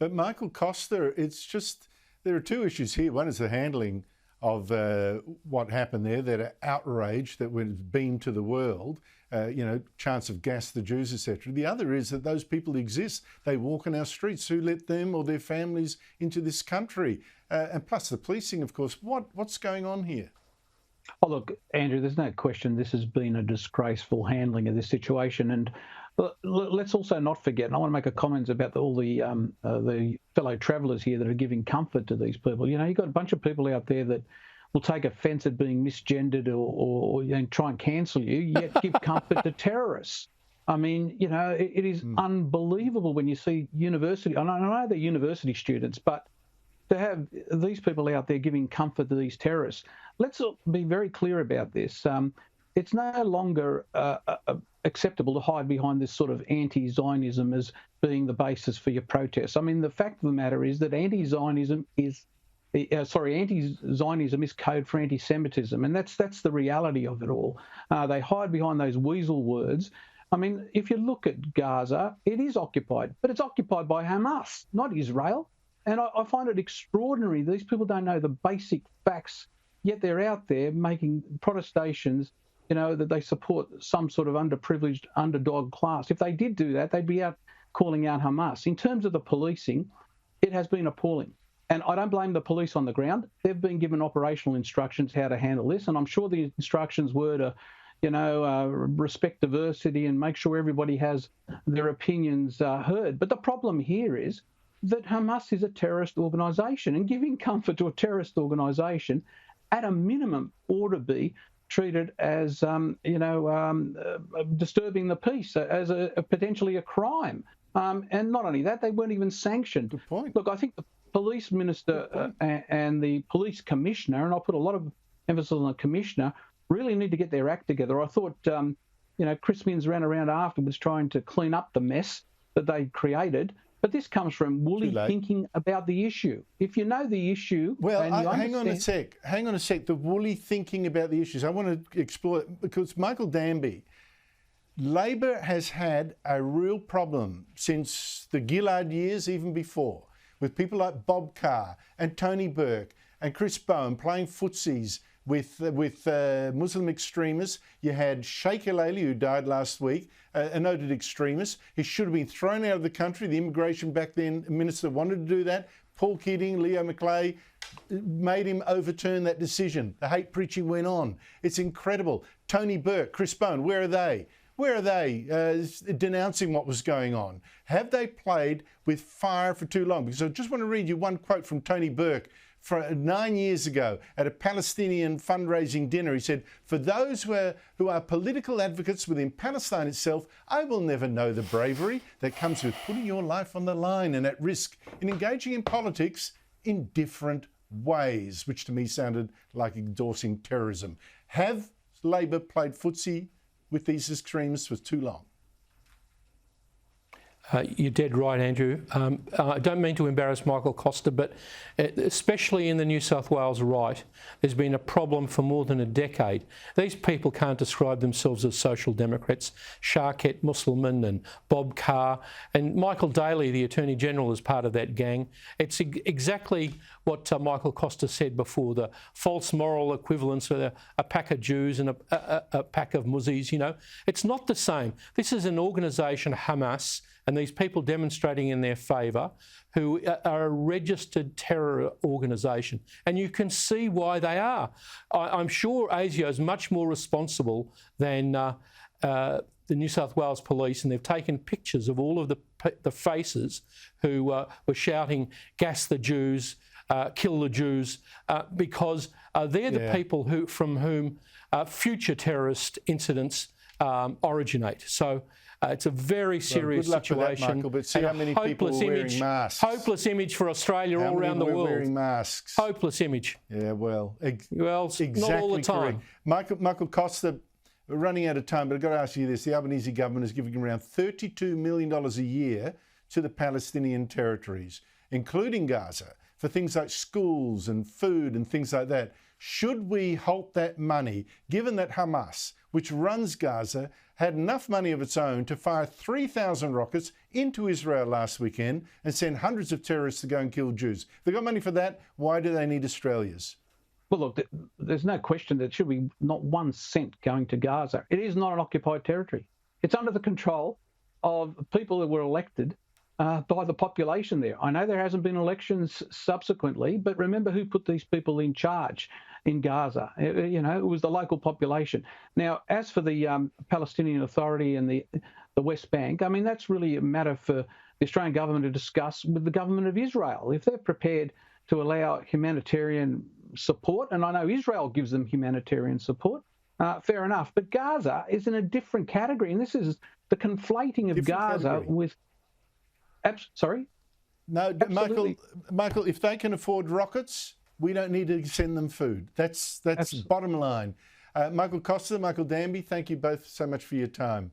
But Michael Costa, it's just, there are two issues here. One is the handling of what happened there, that outrage that was beamed to the world, chants of gas the Jews, etc. The other is that those people exist. They walk on our streets. Who let them or their families into this country? And plus the policing, of course. What's going on here? Oh, look, Andrew, there's no question this has been a disgraceful handling of this situation. And let's also not forget, and I want to make a comment about all the fellow travellers here that are giving comfort to these people. You've got a bunch of people out there that will take offence at being misgendered or try and cancel you, yet give comfort to terrorists. I mean, it is unbelievable when you see university, and I know they're university students, but to have these people out there giving comfort to these terrorists. Let's be very clear about this. It's no longer acceptable to hide behind this sort of anti-Zionism as being the basis for your protests. I mean, the fact of the matter is that anti-Zionism is code for anti-Semitism, and that's the reality of it all. They hide behind those weasel words. I mean, if you look at Gaza, it is occupied, but it's occupied by Hamas, not Israel. And I find it extraordinary. These people don't know the basic facts, yet they're out there making protestations, that they support some sort of underprivileged underdog class. If they did do that, they'd be out calling out Hamas. In terms of the policing, it has been appalling. And I don't blame the police on the ground. They've been given operational instructions how to handle this. And I'm sure the instructions were to, respect diversity and make sure everybody has their opinions heard. But the problem here is that Hamas is a terrorist organisation, and giving comfort to a terrorist organisation, at a minimum, ought to be treated as, disturbing the peace, as potentially a crime. And not only that, they weren't even sanctioned. Good point. Look, I think the police minister and the police commissioner, and I'll put a lot of emphasis on the commissioner, really need to get their act together. I thought, Chris Minns ran around afterwards trying to clean up the mess that they created. But this comes from woolly thinking about the issue. If you know the issue... Well, hang on a sec. The woolly thinking about the issues. I want to explore it because Michael Danby, Labor has had a real problem since the Gillard years, even before, with people like Bob Carr and Tony Burke and Chris Bowen playing footsies with Muslim extremists. You had Sheikh Al-Aili, who died last week, a noted extremist. He should have been thrown out of the country. The immigration back then minister wanted to do that. Paul Keating, Leo McLeay made him overturn that decision. The hate preaching went on. It's incredible. Tony Burke, Chris Bowen, where are they? Where are they denouncing what was going on? Have they played with fire for too long? Because I just want to read you one quote from Tony Burke from 9 years ago at a Palestinian fundraising dinner. He said, "For those who are political advocates within Palestine itself, I will never know the bravery that comes with putting your life on the line and at risk in engaging in politics in different ways," which to me sounded like endorsing terrorism. Have Labor played footsie with these extremists for too long? You're dead right, Andrew. I don't mean to embarrass Michael Costa, but especially in the New South Wales right, there's been a problem for more than a decade. These people can't describe themselves as social democrats. Sharket Musselman and Bob Carr and Michael Daly, the Attorney General, is part of that gang. It's exactly what Michael Costa said before, the false moral equivalence of a pack of Jews and a pack of Muzzies, It's not the same. This is an organisation, Hamas, and these people demonstrating in their favour, who are a registered terror organisation. And you can see why they are. I'm sure ASIO is much more responsible than the New South Wales Police, and they've taken pictures of all of the faces who were shouting, "Gas the Jews, kill the Jews," because they're the people from whom future terrorist incidents originate. So it's a very serious situation. That, Michael, but see how many people are wearing masks. Hopeless image for Australia all around the world. Wearing masks. Hopeless image. Yeah, well, exactly not all the time. Michael Costa, we're running out of time, but I've got to ask you this. The Albanese government is giving around $32 million a year to the Palestinian Territories, including Gaza, for things like schools and food and things like that. Should we halt that money, given that Hamas, which runs Gaza, had enough money of its own to fire 3,000 rockets into Israel last weekend and send hundreds of terrorists to go and kill Jews? If they've got money for that, why do they need Australia's? Well, look, there's no question that should be not 1 cent going to Gaza. It is not an occupied territory. It's under the control of people that were elected by the population there. I know there hasn't been elections subsequently, but remember who put these people in charge in Gaza. It was the local population. Now, as for the Palestinian Authority and the West Bank, I mean, that's really a matter for the Australian government to discuss with the government of Israel. If they're prepared to allow humanitarian support, and I know Israel gives them humanitarian support, fair enough. But Gaza is in a different category, and this is the conflating of Different Gaza category. with... Sorry? No, Absolutely. Michael, if they can afford rockets, we don't need to send them food. That's bottom line. Michael Costa, Michael Danby, thank you both so much for your time.